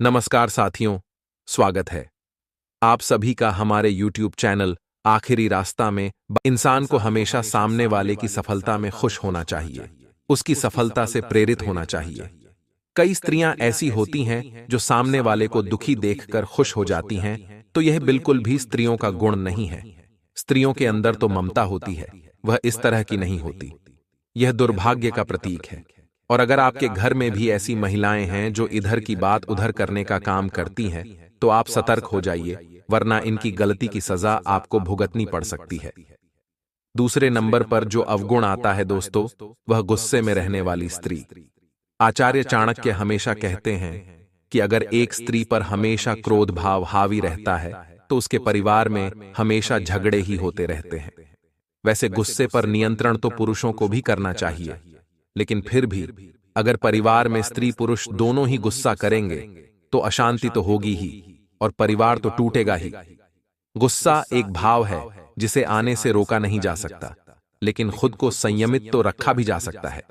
नमस्कार साथियों, स्वागत है आप सभी का हमारे YouTube चैनल आखिरी रास्ता में। इंसान को हमेशा सामने वाले की सफलता में खुश होना चाहिए, उसकी सफलता से प्रेरित होना चाहिए। कई स्त्रियां ऐसी होती हैं जो सामने वाले को दुखी देखकर खुश हो जाती हैं, तो यह बिल्कुल भी स्त्रियों का गुण नहीं है। स्त्रियों के अंदर तो ममता होती है, वह इस तरह की नहीं होती। यह दुर्भाग्य का प्रतीक है। और अगर आपके घर में भी ऐसी महिलाएं हैं जो इधर की बात उधर करने का काम करती हैं, तो आप सतर्क हो जाइए, वरना इनकी गलती की सजा आपको भुगतनी पड़ सकती है। दूसरे नंबर पर जो अवगुण आता है दोस्तों, वह गुस्से में रहने वाली स्त्री। आचार्य चाणक्य हमेशा कहते हैं कि अगर एक स्त्री पर हमेशा क्रोध भाव हावी रहता है, तो उसके परिवार में हमेशा झगड़े ही होते रहते हैं। वैसे गुस्से पर नियंत्रण तो पुरुषों को भी करना चाहिए, लेकिन फिर भी अगर परिवार में स्त्री पुरुष दोनों ही गुस्सा करेंगे तो अशांति तो होगी ही और परिवार तो टूटेगा ही। गुस्सा एक भाव है जिसे आने से रोका नहीं जा सकता, लेकिन खुद को संयमित तो रखा भी जा सकता है।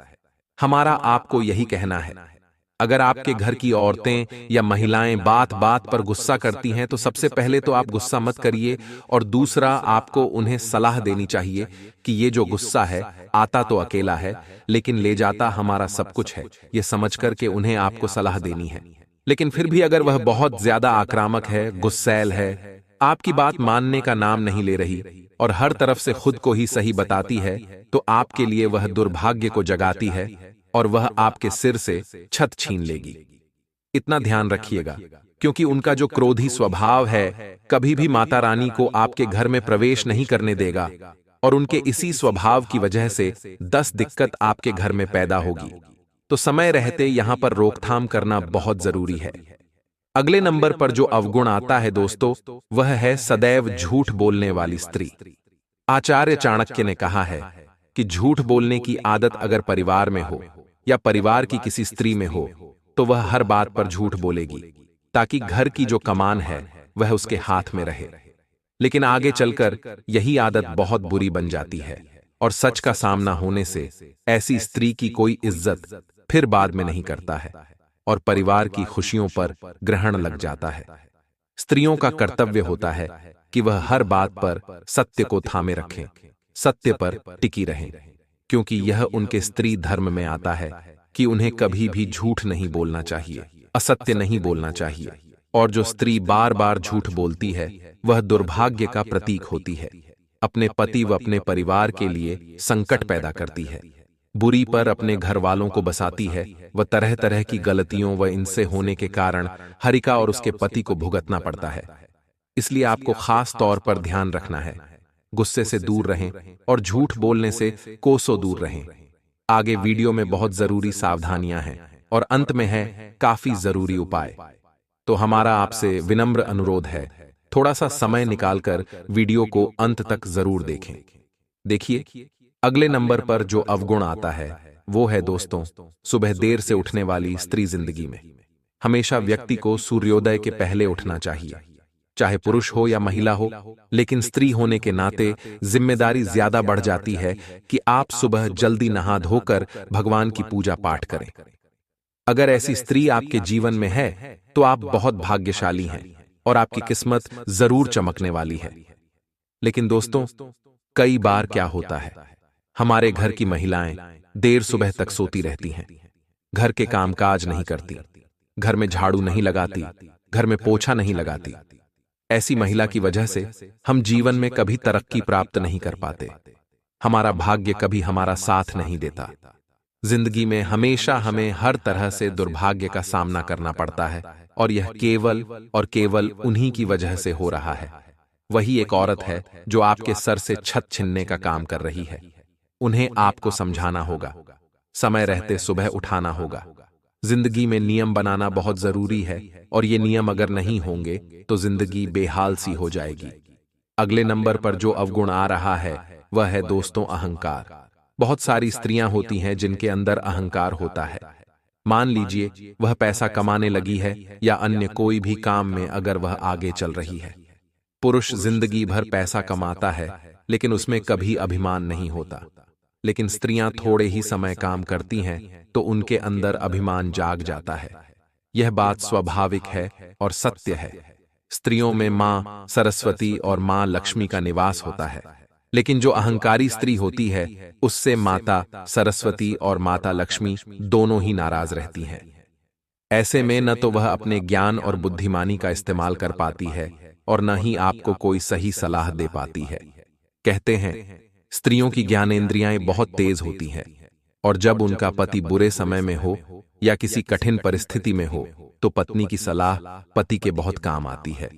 हमारा आपको यही कहना है, अगर आपके घर की औरतें या महिलाएं बात बात पर गुस्सा करती हैं, तो सबसे पहले तो आप गुस्सा मत करिए, और दूसरा आपको उन्हें सलाह देनी चाहिए कि ये जो गुस्सा है आता तो अकेला है, लेकिन ले जाता हमारा सब कुछ है। ये समझ कर के उन्हें आपको सलाह देनी है। लेकिन फिर भी अगर वह बहुत ज्यादा आक्रामक है, गुस्सैल है, आपकी बात मानने का नाम नहीं ले रही और हर तरफ से खुद को ही सही बताती है, तो आपके लिए वह दुर्भाग्य को जगाती है और वह आपके सिर से छत छीन लेगी। इतना ध्यान रखिएगा, क्योंकि उनका जो क्रोधी स्वभाव है कभी भी माता रानी को आपके घर में प्रवेश नहीं करने देगा, और उनके इसी स्वभाव की वजह से 10 दिक्कत आपके घर में पैदा होगी। तो समय रहते यहां पर रोकथाम करना बहुत जरूरी है। अगले नंबर पर जो अवगुण आता है दोस्तों, वह है सदैव झूठ बोलने वाली स्त्री। आचार्य चाणक्य ने कहा है कि झूठ बोलने की आदत अगर परिवार में हो या परिवार की किसी स्त्री में हो, तो वह हर बात पर झूठ बोलेगी, ताकि घर की जो कमान है वह उसके हाथ में रहे। लेकिन आगे चलकर यही आदत बहुत बुरी बन जाती है, और सच का सामना होने से ऐसी स्त्री की कोई इज्जत फिर बाद में नहीं करता है, और परिवार की खुशियों पर ग्रहण लग जाता है। स्त्रियों का कर्तव्य होता है कि वह हर बात पर सत्य को थामे रखें, सत्य पर टिकी रहें, क्योंकि यह उनके स्त्री धर्म में आता है कि उन्हें कभी भी झूठ नहीं बोलना चाहिए, असत्य नहीं बोलना चाहिए। और जो स्त्री बार बार झूठ बोलती है वह दुर्भाग्य का प्रतीक होती है, अपने पति व अपने परिवार के लिए संकट पैदा करती है, बुरी पर अपने घर वालों को बसाती है, वह तरह तरह की गलतियों व इनसे होने के कारण हरिका और उसके पति को भुगतना पड़ता है। इसलिए आपको खास तौर पर ध्यान रखना है, गुस्से से दूर रहें और झूठ बोलने से कोसों दूर रहें। आगे वीडियो में बहुत जरूरी सावधानियां हैं और अंत में है काफी जरूरी उपाय। तो हमारा आपसे विनम्र अनुरोध है, थोड़ा सा समय निकालकर वीडियो को अंत तक जरूर देखें। देखिए, अगले नंबर पर जो अवगुण आता है वो है दोस्तों, सुबह देर से उठने वाली स्त्री। जिंदगी में हमेशा व्यक्ति को सूर्योदय के पहले उठना चाहिए, चाहे पुरुष हो या महिला हो, लेकिन स्त्री होने के नाते जिम्मेदारी ज्यादा बढ़ जाती है कि आप सुबह जल्दी नहा धोकर भगवान की पूजा पाठ करें। अगर ऐसी स्त्री आपके जीवन में है तो आप बहुत भाग्यशाली हैं और आपकी किस्मत जरूर चमकने वाली है। लेकिन दोस्तों, कई बार क्या होता है, हमारे घर की महिलाएं देर सुबह तक सोती रहती हैं, घर के कामकाज नहीं करती, घर में झाड़ू नहीं लगाती, घर में पोछा नहीं लगाती। ऐसी महिला की वजह से हम जीवन में कभी तरक्की प्राप्त नहीं कर पाते, हमारा भाग्य कभी हमारा साथ नहीं देता। जिंदगी में हमेशा हमें हर तरह से दुर्भाग्य का सामना करना पड़ता है, और यह केवल और केवल उन्हीं की वजह से हो रहा है। वही एक औरत है जो आपके सर से छत छीनने का काम कर रही है। उन्हें आपको समझाना होगा, समय रहते सुबह उठाना होगा। जिंदगी में नियम बनाना बहुत जरूरी है, और ये नियम अगर नहीं होंगे तो जिंदगी बेहाल सी हो जाएगी। अगले नंबर पर जो अवगुण आ रहा है वह है दोस्तों अहंकार। बहुत सारी स्त्रियां होती हैं जिनके अंदर अहंकार होता है। मान लीजिए वह पैसा कमाने लगी है या अन्य कोई भी काम में अगर वह आगे चल रही है। पुरुष जिंदगी भर पैसा कमाता है लेकिन उसमें कभी अभिमान नहीं होता, लेकिन स्त्रियां थोड़े ही समय काम करती हैं तो उनके अंदर अभिमान जाग जाता है। यह बात स्वाभाविक है और सत्य है। स्त्रियों में मां सरस्वती और मां लक्ष्मी का निवास होता है, लेकिन जो अहंकारी स्त्री होती है उससे माता सरस्वती और माता लक्ष्मी दोनों ही नाराज रहती हैं। ऐसे में न तो वह अपने ज्ञान और बुद्धिमानी का इस्तेमाल कर पाती है और न ही आपको कोई सही सलाह दे पाती है। कहते हैं स्त्रियों की ज्ञानेंद्रियां बहुत तेज होती हैं और जब उनका पति बुरे समय में हो या किसी कठिन परिस्थिति में हो तो पत्नी की सलाह पति के बहुत काम आती है।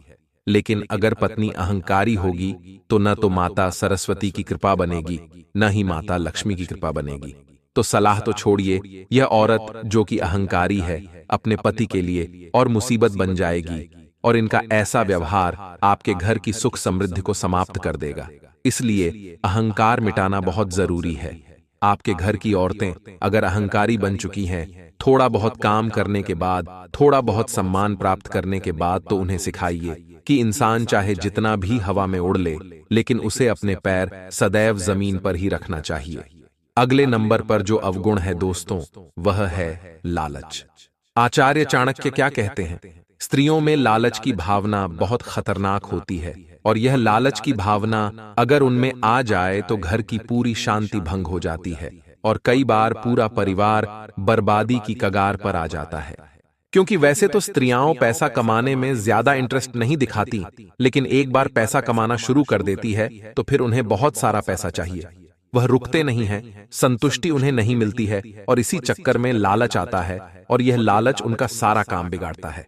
लेकिन अगर पत्नी अहंकारी होगी तो न तो माता सरस्वती की कृपा बनेगी न ही माता लक्ष्मी की कृपा बनेगी। तो सलाह तो छोड़िए, यह औरत जो कि अहंकारी है अपने पति के लिए और मुसीबत बन जाएगी और इनका ऐसा व्यवहार आपके घर की सुख समृद्धि को समाप्त कर देगा। इसलिए अहंकार मिटाना बहुत जरूरी है। आपके घर की औरतें अगर अहंकारी बन चुकी हैं, थोड़ा बहुत काम करने के बाद, थोड़ा बहुत सम्मान प्राप्त करने के बाद तो उन्हें सिखाइए कि इंसान चाहे जितना भी हवा में उड़ ले, लेकिन उसे अपने पैर सदैव जमीन पर ही रखना चाहिए। अगले नंबर पर जो अवगुण है दोस्तों, वह है लालच। आचार्य चाणक्य क्या कहते हैं? स्त्रियों में लालच की भावना बहुत खतरनाक होती है और यह लालच की भावना अगर उनमें आ जाए तो घर की पूरी शांति भंग हो जाती है और कई बार पूरा परिवार बर्बादी की कगार पर आ जाता है। क्योंकि वैसे तो स्त्रियां पैसा कमाने में ज्यादा इंटरेस्ट नहीं दिखाती, लेकिन एक बार पैसा कमाना शुरू कर देती है तो फिर उन्हें बहुत सारा पैसा चाहिए। वह रुकते नहीं हैं, संतुष्टि उन्हें नहीं मिलती है और इसी चक्कर में लालच आता है और यह लालच उनका सारा काम बिगाड़ता है।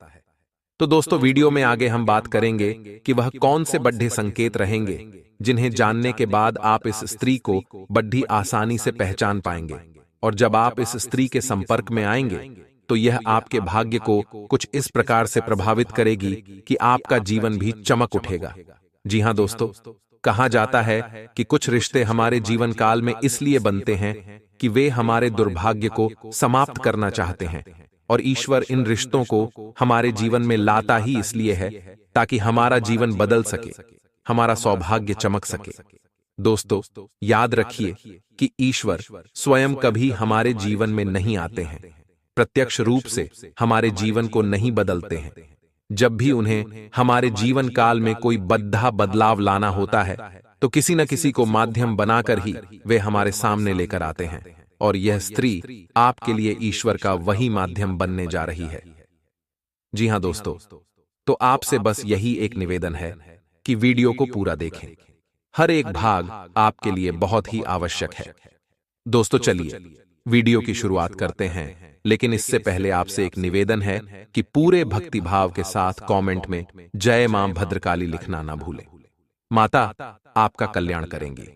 तो दोस्तों वीडियो में आगे हम बात करेंगे कि वह कौन से बड्ढे संकेत रहेंगे जिन्हें जानने के बाद आप इस स्त्री को बड्ढी आसानी से पहचान पाएंगे, और जब आप इस स्त्री के संपर्क में आएंगे तो यह आपके भाग्य को कुछ इस प्रकार से प्रभावित करेगी कि आपका जीवन भी चमक उठेगा। जी हां दोस्तों, कहा जाता है कि कुछ रिश्ते हमारे जीवन काल में इसलिए बनते हैं कि वे हमारे दुर्भाग्य को समाप्त करना चाहते हैं, और ईश्वर इन रिश्तों को हमारे जीवन में लाता ही इसलिए है ताकि हमारा जीवन बदल सके, हमारा सौभाग्य चमक सके। दोस्तों याद रखिए कि ईश्वर स्वयं कभी हमारे जीवन में नहीं आते हैं, प्रत्यक्ष रूप से हमारे जीवन को नहीं बदलते हैं। जब भी उन्हें हमारे जीवन काल में कोई बद्धा बदलाव लाना होता है तो किसी न किसी को माध्यम बनाकर ही वे हमारे सामने लेकर आते हैं, और यह स्त्री आपके लिए ईश्वर का वही माध्यम बनने जा रही है। जी हां दोस्तों, तो आपसे बस यही एक निवेदन है कि वीडियो को पूरा देखें। हर एक भाग आपके लिए बहुत ही आवश्यक है। दोस्तों चलिए वीडियो की शुरुआत करते हैं, लेकिन इससे पहले आपसे एक निवेदन है कि पूरे भक्ति भाव के साथ कमेंट में जय मां भद्रकाली लिखना ना भूलें। माता आपका कल्याण करेंगी।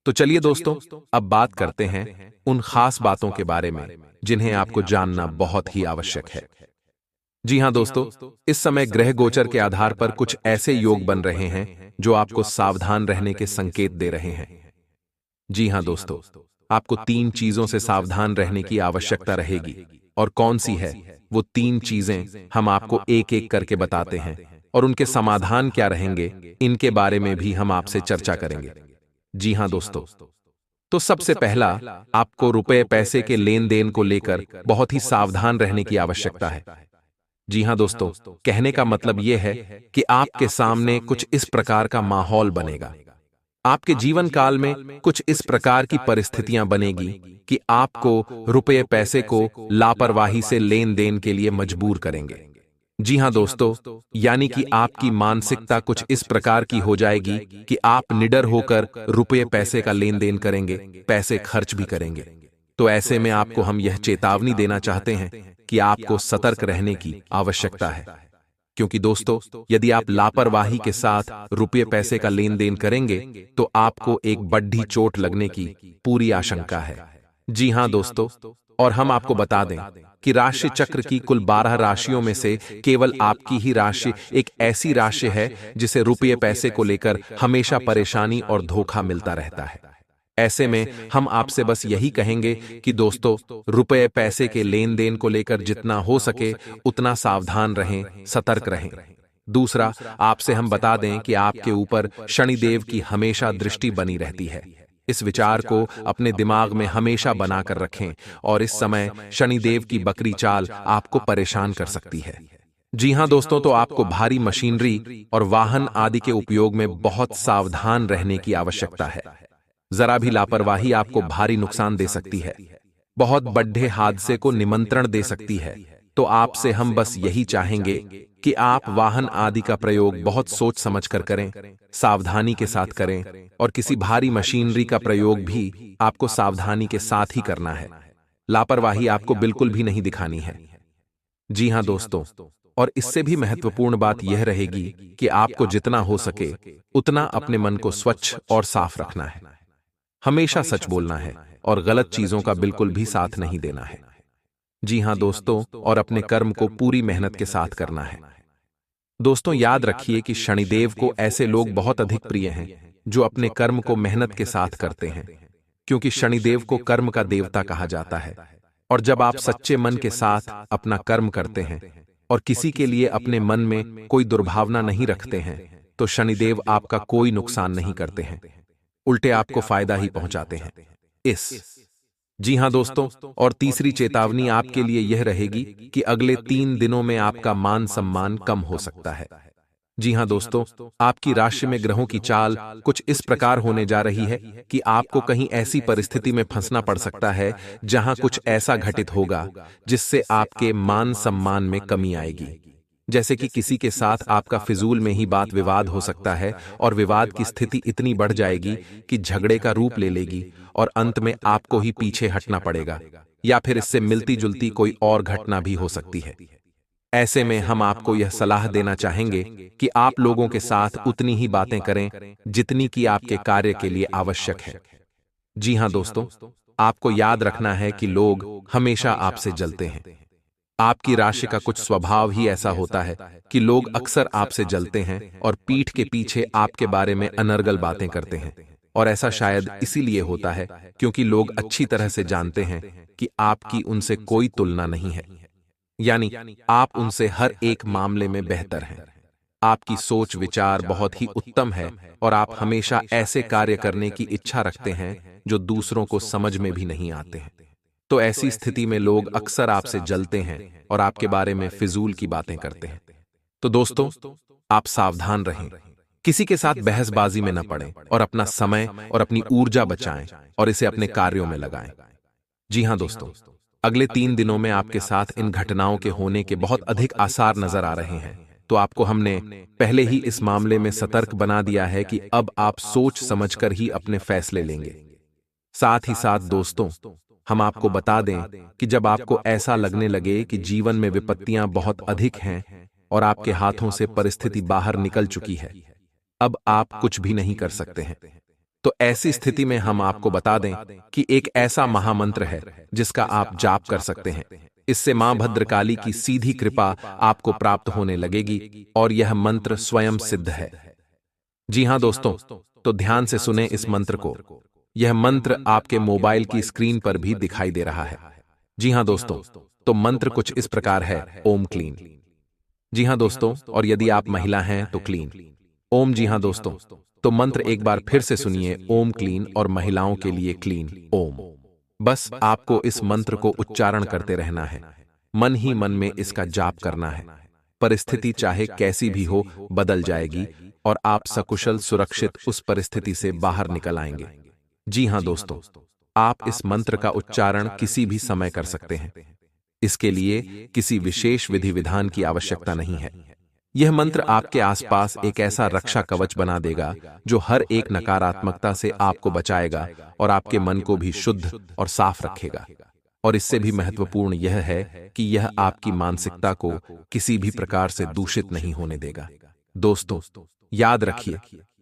तो चलिए दोस्तों अब बात करते हैं उन खास बातों के बारे में जिन्हें आपको जानना बहुत ही आवश्यक है। जी हां दोस्तों, इस समय ग्रह गोचर के आधार पर कुछ ऐसे योग बन रहे हैं जो आपको सावधान रहने के संकेत दे रहे हैं। जी हां दोस्तों, आपको 3 चीजों से सावधान रहने की आवश्यकता रहेगी, और कौन सी है वो 3 चीजें हम आपको एक एक करके बताते हैं, और उनके समाधान क्या रहेंगे इनके बारे में भी हम आपसे चर्चा करेंगे। जी हां दोस्तों, तो सबसे पहला आपको रुपए पैसे के लेन देन को लेकर बहुत ही सावधान रहने की आवश्यकता है। जी हां दोस्तों, कहने का मतलब यह है कि आपके सामने कुछ इस प्रकार का माहौल बनेगा, आपके जीवन काल में कुछ इस प्रकार की परिस्थितियां बनेगी कि आपको रुपये पैसे को लापरवाही से लेन देन के लिए मजबूर करेंगे। जी हां दोस्तों, यानी कि आपकी मानसिकता कुछ इस प्रकार की हो जाएगी कि आप निडर होकर रुपये पैसे का लेन देन करेंगे, पैसे खर्च भी करेंगे। तो ऐसे में आपको हम यह चेतावनी देना चाहते हैं कि आपको सतर्क रहने की आवश्यकता है, क्योंकि दोस्तों यदि आप लापरवाही के साथ रुपये पैसे का लेन देन करेंगे तो आपको एक बड्ढी चोट लगने की पूरी आशंका है। जी हां दोस्तों, और हम आपको बता दें कि राशि चक्र की कुल 12 राशियों में से केवल आपकी ही राशि एक ऐसी राशि है जिसे रुपये पैसे को लेकर हमेशा परेशानी और धोखा मिलता रहता है। ऐसे में हम आपसे बस यही कहेंगे कि दोस्तों रुपये पैसे के लेन देन को लेकर जितना हो सके उतना सावधान रहें, सतर्क रहें। दूसरा, आपसे हम बता दें कि आपके ऊपर शनिदेव की हमेशा दृष्टि बनी रहती है, इस विचार को अपने दिमाग में हमेशा बनाकर रखें और इस समय शनिदेव की बकरी चाल आपको परेशान कर सकती है। जी हां दोस्तों, तो आपको भारी मशीनरी और वाहन आदि के उपयोग में बहुत सावधान रहने की आवश्यकता है। जरा भी लापरवाही आपको भारी नुकसान दे सकती है, बहुत बड़े हादसे को निमंत्रण दे सकती है। तो आपसे हम बस यही चाहेंगे कि आप वाहन आदि का प्रयोग बहुत सोच समझ कर करें, सावधानी के साथ करें, और किसी भारी मशीनरी का प्रयोग भी आपको सावधानी के साथ ही करना है। लापरवाही आपको बिल्कुल भी नहीं दिखानी है। जी हां दोस्तों, और इससे भी महत्वपूर्ण बात यह रहेगी कि आपको जितना हो सके उतना अपने मन को स्वच्छ और साफ रखना है। हमेशा सच बोलना है और गलत चीजों का बिल्कुल भी साथ नहीं देना है। जी हां दोस्तों, और अपने कर्म को पूरी मेहनत के साथ करना है। दोस्तों याद रखिए कि शनिदेव को ऐसे लोग बहुत अधिक प्रिय हैं जो अपने कर्म को मेहनत के साथ करते हैं, क्योंकि शनिदेव को कर्म का देवता कहा जाता है। और जब आप सच्चे मन के साथ अपना कर्म करते हैं और किसी के लिए अपने मन में कोई दुर्भावना नहीं रखते हैं, तो शनिदेव आपका कोई नुकसान नहीं करते हैं, उल्टे आपको फायदा ही पहुंचाते हैं। जी हां दोस्तों, और तीसरी चेतावनी आपके लिए यह रहेगी कि अगले 3 दिनों में आपका मान सम्मान कम हो सकता है। जी हां दोस्तों, आपकी राशि में ग्रहों की चाल कुछ इस प्रकार होने जा रही है कि आपको कहीं ऐसी परिस्थिति में फंसना पड़ सकता है जहां कुछ ऐसा घटित होगा जिससे आपके मान सम्मान में कमी आएगी। जैसे कि किसी के साथ आपका फिजूल में ही बात विवाद हो सकता है और विवाद की स्थिति इतनी बढ़ जाएगी कि झगड़े का रूप ले लेगी और अंत में आपको ही पीछे हटना पड़ेगा, या फिर इससे मिलती जुलती कोई और घटना भी हो सकती है। ऐसे में हम आपको यह सलाह देना चाहेंगे कि आप लोगों के साथ उतनी ही बातें करें जितनी कि आपके कार्य के लिए आवश्यक है। जी हां दोस्तों, आपको याद रखना है कि लोग हमेशा आपसे जलते हैं। आपकी राशि का कुछ स्वभाव ही ऐसा होता है कि लोग अक्सर आपसे जलते हैं और पीठ के पीछे आपके बारे में अनर्गल बातें करते हैं। और ऐसा शायद इसीलिए होता है क्योंकि लोग अच्छी तरह से जानते हैं कि आपकी उनसे कोई तुलना नहीं है, यानी आप उनसे हर एक मामले में बेहतर हैं। आपकी सोच विचार बहुत ही उत्तम है और आप हमेशा ऐसे कार्य करने की इच्छा रखते हैं जो दूसरों को समझ में भी नहीं आते हैं। तो ऐसी स्थिति में लोग अक्सर आपसे जलते हैं और आपके बारे में फिजूल की बातें करते हैं। तो दोस्तों, आप सावधान रहें, किसी के साथ बहसबाजी में न पड़ें और अपना समय और अपनी ऊर्जा बचाएं और इसे अपने कार्यों में लगाएं। जी हां दोस्तों, अगले 3 दिनों में आपके साथ इन घटनाओं के होने के बहुत अधिक आसार नजर आ रहे हैं। तो आपको हमने पहले ही इस मामले में सतर्क बना दिया है कि अब आप सोच समझकर ही अपने फैसले लेंगे। साथ ही साथ दोस्तों, हम आपको बता दें कि जब आपको ऐसा लगने लगे कि जीवन में विपत्तियां बहुत अधिक हैं और आपके हाथों से परिस्थिति बाहर निकल चुकी है, अब आप कुछ भी नहीं कर सकते हैं, तो ऐसी स्थिति में हम आपको बता दें कि एक ऐसा महामंत्र है जिसका आप जाप कर सकते हैं। इससे मां भद्रकाली की सीधी कृपा आपको प्राप्त होने लगेगी और यह मंत्र स्वयं सिद्ध है। जी हां दोस्तों, तो ध्यान से सुने इस मंत्र को। यह मंत्र आपके मोबाइल की स्क्रीन पर भी दिखाई दे रहा है। जी हां दोस्तों, तो मंत्र कुछ इस प्रकार है, ओम क्लीन। जी हां दोस्तों, और यदि आप महिला हैं तो क्लीन ओम। जी हां दोस्तों, तो मंत्र एक बार फिर से सुनिए, ओम क्लीन, और महिलाओं के लिए क्लीन ओम। बस आपको इस मंत्र को उच्चारण करते रहना है, मन ही मन में इसका जाप करना है। परिस्थिति चाहे कैसी भी हो बदल जाएगी और आप सकुशल सुरक्षित उस परिस्थिति से बाहर निकल आएंगे। जी हां दोस्तों, आप इस मंत्र का उच्चारण किसी भी समय कर सकते हैं। इसके लिए किसी विशेष विधि विधान की आवश्यकता नहीं है। यह मंत्र आपके आसपास एक ऐसा रक्षा कवच बना देगा जो हर एक नकारात्मकता से आपको बचाएगा और आपके मन को भी शुद्ध और साफ रखेगा। और इससे भी महत्वपूर्ण यह है कि यह आपकी मानसिकता को किसी भी प्रकार से दूषित नहीं होने देगा। दोस्तों, याद रखिए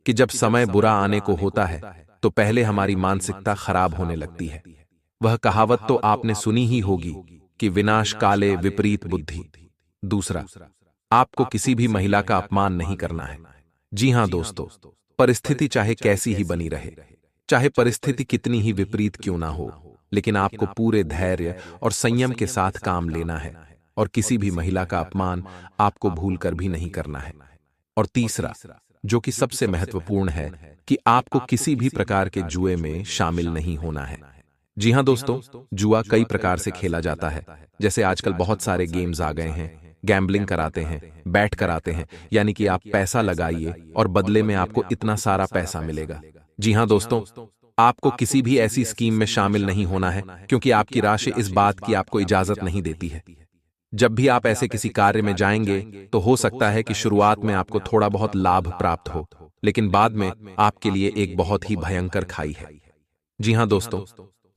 कि जब समय बुरा आने को होता है तो पहले हमारी मानसिकता खराब होने लगती है। वह कहावत तो आपने सुनी ही होगी कि विनाश काले विपरीत बुद्धि। दूसरा, आपको किसी भी महिला का अपमान नहीं करना है। जी हां दोस्तों, परिस्थिति चाहे कैसी ही बनी रहे, चाहे परिस्थिति कितनी ही विपरीत क्यों ना हो, लेकिन आपको पूरे धैर्य और संयम के साथ काम लेना है और किसी भी महिला का अपमान आपको भूलकर भी नहीं करना है। और तीसरा, जो कि सबसे महत्वपूर्ण है कि आपको किसी भी प्रकार के जुए में शामिल नहीं होना है। जी हां दोस्तों, जुआ कई प्रकार से खेला जाता है। जैसे आजकल बहुत सारे गेम्स आ गए हैं, गैम्बलिंग कराते हैं, बैट कराते हैं, यानी कि आप पैसा लगाइए और बदले में आपको इतना सारा पैसा मिलेगा। जी हां दोस्तों, आपको किसी भी ऐसी स्कीम में शामिल नहीं होना है, क्योंकि आपकी राशि इस बात की आपको इजाजत नहीं देती है। जब भी आप ऐसे किसी कार्य में जाएंगे तो हो सकता है कि शुरुआत में आपको थोड़ा बहुत लाभ प्राप्त हो, लेकिन बाद में आपके लिए एक बहुत ही भयंकर खाई है। जी हां दोस्तों,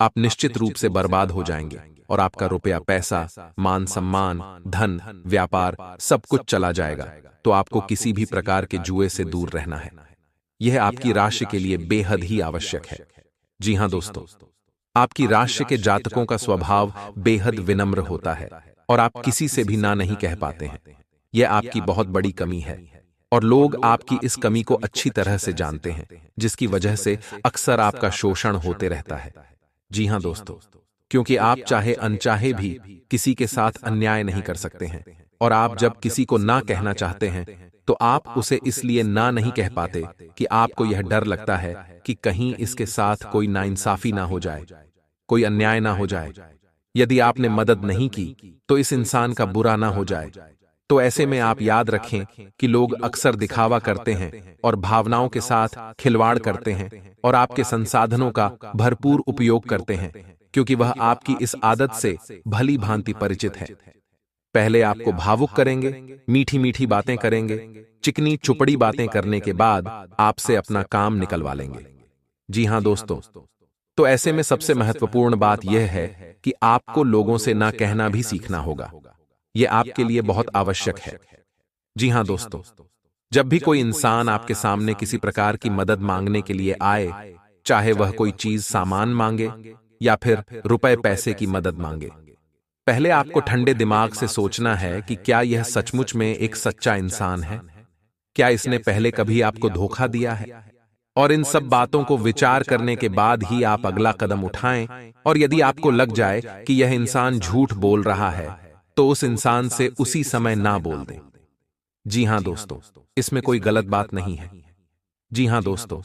आप निश्चित रूप से बर्बाद हो जाएंगे और आपका रुपया, पैसा, मान सम्मान, धन, व्यापार सब कुछ चला जाएगा। तो आपको किसी भी प्रकार के जुए से दूर रहना है। यह आपकी राशि के लिए बेहद ही आवश्यक है। जी हां दोस्तों, आपकी राशि के जातकों का स्वभाव बेहद विनम्र होता है और आप किसी से भी ना नहीं कह पाते हैं। यह आपकी बहुत बड़ी कमी है और लोग आपकी इस कमी को अच्छी तरह से जानते हैं, जिसकी वजह से अक्सर आपका शोषण होते रहता है। जी हां दोस्तों, क्योंकि आप चाहे अनचाहे भी किसी के साथ अन्याय नहीं कर सकते हैं और आप जब किसी को ना कहना चाहते हैं तो आप उसे इसलिए ना नहीं कह पाते कि आपको यह डर लगता है कि कहीं इसके साथ कोई नाइंसाफी ना हो जाए, कोई अन्याय ना हो जाए। यदि आपने मदद नहीं की तो इस इंसान का बुरा ना हो जाए। तो ऐसे में आप याद रखें कि लोग अक्सर दिखावा करते हैं और भावनाओं के साथ खिलवाड़ करते हैं और आपके संसाधनों का भरपूर उपयोग करते हैं, क्योंकि वह आपकी इस आदत से भली भांति परिचित है। पहले आपको भावुक करेंगे, मीठी मीठी बातें करेंगे, चिकनी चुपड़ी बातें करने के बाद आपसे अपना काम निकलवा लेंगे। जी हां दोस्तों, तो ऐसे में सबसे महत्वपूर्ण बात यह है कि आपको लोगों से ना कहना भी सीखना होगा। यह आपके लिए बहुत आवश्यक है। जी हां दोस्तों, जब भी कोई इंसान आपके सामने किसी प्रकार की मदद मांगने के लिए आए, चाहे वह कोई चीज सामान मांगे या फिर रुपए पैसे की मदद मांगे, पहले आपको ठंडे दिमाग से सोचना है कि क्या यह सचमुच में एक सच्चा इंसान है, क्या इसने पहले कभी आपको धोखा दिया है। और इन सब बातों को विचार करने के बाद ही आप अगला कदम उठाएं। और यदि आपको लग जाए कि यह इंसान झूठ बोल रहा है तो उस इंसान से उसी समय ना बोल दें। जी हां दोस्तों, इसमें कोई गलत बात नहीं है। जी हां दोस्तों,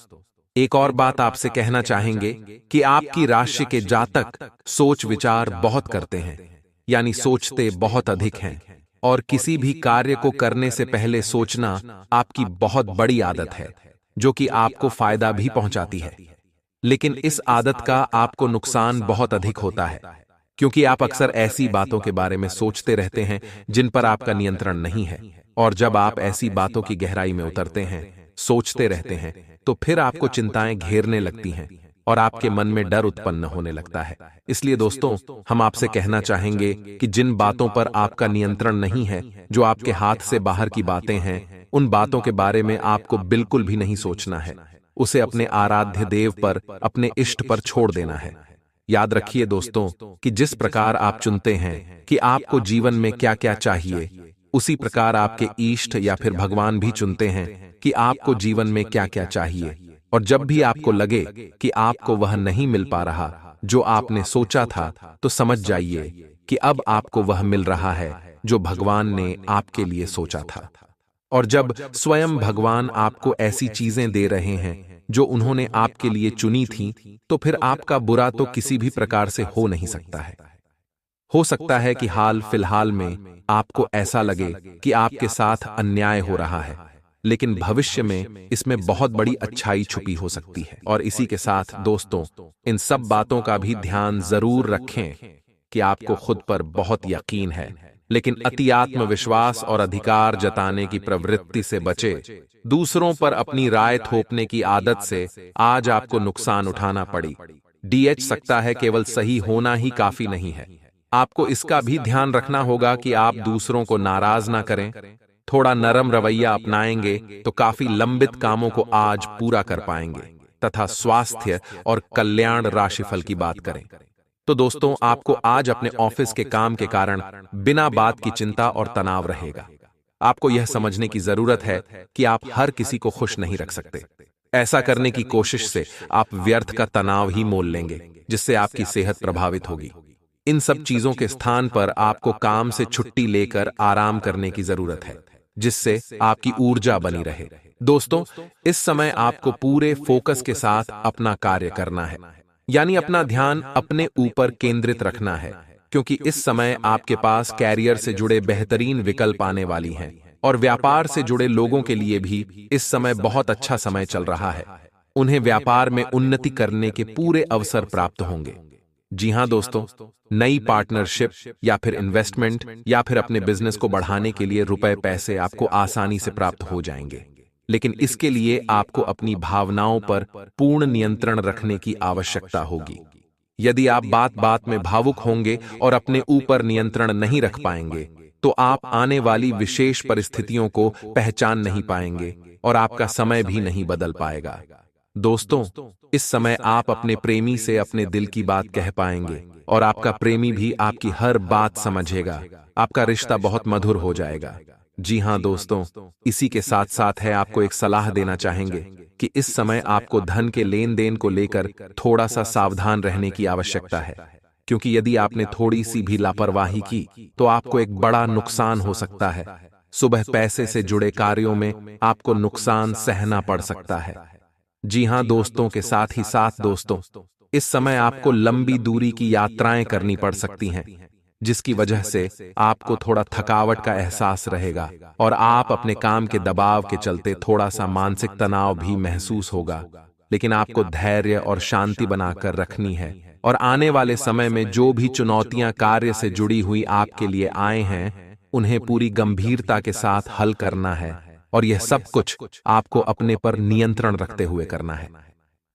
एक और बात आपसे कहना चाहेंगे कि आपकी राशि के जातक सोच विचार बहुत करते हैं, यानी सोचते बहुत अधिक हैं और किसी भी कार्य को करने से पहले सोचना आपकी बहुत बड़ी आदत है, जो कि आपको फायदा भी पहुंचाती है। लेकिन इस आदत का आपको नुकसान बहुत अधिक होता है, क्योंकि आप अक्सर ऐसी बातों के बारे में सोचते रहते हैं जिन पर आपका नियंत्रण नहीं है। और जब आप ऐसी बातों की गहराई में उतरते हैं, सोचते रहते हैं, तो फिर आपको चिंताएं घेरने लगती हैं और आपके मन में डर उत्पन्न होने लगता है। इसलिए दोस्तों, हम आपसे कहना चाहेंगे कि जिन बातों पर आपका नियंत्रण नहीं है, जो आपके हाथ से बाहर की बातें हैं, उन बातों के बारे में आपको बिल्कुल भी नहीं सोचना है। उसे अपने आराध्य देव पर, अपने इष्ट पर छोड़ देना है। याद रखिए दोस्तों कि जिस प्रकार आप चुनते हैं कि आपको जीवन में क्या क्या चाहिए, उसी प्रकार आपके इष्ट या फिर भगवान भी चुनते हैं कि आपको जीवन में क्या क्या चाहिए। और जब भी आपको लगे कि आपको वह नहीं मिल पा रहा जो आपने सोचा था, तो समझ जाइए कि अब आपको वह मिल रहा है जो भगवान ने आपके लिए सोचा था। और जब स्वयं भगवान आपको ऐसी चीजें दे रहे हैं जो उन्होंने आपके लिए चुनी थी, तो फिर आपका बुरा तो किसी भी प्रकार से हो नहीं सकता है। हो सकता है कि हाल फिलहाल में आपको ऐसा लगे कि आपके साथ अन्याय हो रहा है, लेकिन भविष्य में इसमें बहुत बड़ी अच्छाई छुपी हो सकती है। और इसी के साथ दोस्तों, इन सब बातों का भी ध्यान जरूर रखें कि आपको खुद पर बहुत यकीन है, लेकिन अति आत्मविश्वास और अधिकार जताने की प्रवृत्ति से बचे। दूसरों पर अपनी राय थोपने की आदत से आज आपको नुकसान उठाना पड़ी। डीएच सकता है, केवल सही होना ही काफी नहीं है। आपको इसका भी ध्यान रखना होगा कि आप दूसरों को नाराज ना करें। थोड़ा नरम रवैया अपनाएंगे तो काफी लंबित कामों को आज पूरा कर पाएंगे तथा स्वास्थ्य और कल्याण राशिफल की बात करें तो दोस्तों, आपको आज अपने ऑफिस के काम के कारण बिना बात की चिंता और तनाव रहेगा। आपको यह समझने की जरूरत है कि आप हर किसी को खुश नहीं रख सकते। ऐसा करने की कोशिश से आप व्यर्थ का तनाव ही मोल लेंगे, जिससे आपकी सेहत प्रभावित होगी। इन सब चीजों के स्थान पर आपको काम से छुट्टी लेकर आराम करने की जरूरत है। जिससे आपकी ऊर्जा बनी रहे। दोस्तों, इस समय आपको पूरे फोकस के साथ अपना कार्य करना है, यानी अपना ध्यान अपने ऊपर केंद्रित रखना है, क्योंकि इस समय आपके पास कैरियर से जुड़े बेहतरीन विकल्प आने वाली हैं और व्यापार से जुड़े लोगों के लिए भी इस समय बहुत अच्छा समय चल रहा है। उन्हें व्यापार में उन्नति करने के पूरे अवसर प्राप्त होंगे। जी हां दोस्तों, नई पार्टनरशिप या फिर इन्वेस्टमेंट या फिर अपने बिजनेस को बढ़ाने के लिए रुपए पैसे आपको आसानी से प्राप्त हो जाएंगे, लेकिन इसके लिए आपको अपनी भावनाओं पर पूर्ण नियंत्रण रखने की आवश्यकता होगी। यदि आप बात बात में भावुक होंगे और अपने ऊपर नियंत्रण नहीं रख पाएंगे, तो आप आने वाली विशेष परिस्थितियों को पहचान नहीं पाएंगे और आपका समय भी नहीं बदल पाएगा। दोस्तों, इस समय आप अपने प्रेमी से अपने दिल की बात कह पाएंगे और आपका प्रेमी भी आपकी हर बात समझेगा। आपका रिश्ता बहुत मधुर हो जाएगा। जी हां दोस्तों, इसी के साथ साथ है आपको एक सलाह देना चाहेंगे कि इस समय आपको धन के लेन देन को लेकर थोड़ा सा सावधान रहने की आवश्यकता है, क्योंकि यदि आपने थोड़ी सी भी लापरवाही की तो आपको एक बड़ा नुकसान हो सकता है। सुबह पैसे से जुड़े कार्यों में आपको नुकसान सहना पड़ सकता है। जी हां दोस्तों, के साथ ही साथ दोस्तों, इस समय आपको लंबी दूरी की यात्राएं करनी पड़ सकती हैं, जिसकी वजह से आपको थोड़ा थकावट का एहसास रहेगा और आप अपने काम के दबाव के चलते थोड़ा सा मानसिक तनाव भी महसूस होगा। लेकिन आपको धैर्य और शांति बनाकर रखनी है और आने वाले समय में जो भी चुनौतियां कार्य से जुड़ी हुई आपके लिए आए हैं, उन्हें पूरी गंभीरता के साथ हल करना है और यह सब कुछ आपको अपने पर नियंत्रण रखते हुए करना है।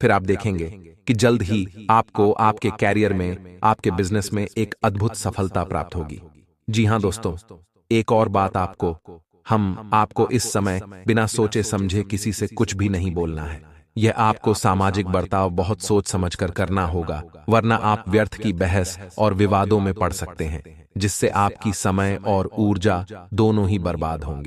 फिर आप देखेंगे कि जल्द ही आपको आपके कैरियर में, आपके बिजनेस में एक अद्भुत सफलता प्राप्त होगी। जी हां दोस्तों, एक और बात आपको इस समय बिना सोचे समझे किसी से कुछ भी नहीं बोलना है। यह आपको सामाजिक बर्ताव बहुत सोच समझकर करना होगा, वरना आप व्यर्थ की बहस और विवादों में पड़ सकते हैं, जिससे आपकी समय और ऊर्जा दोनों ही बर्बाद होंगे।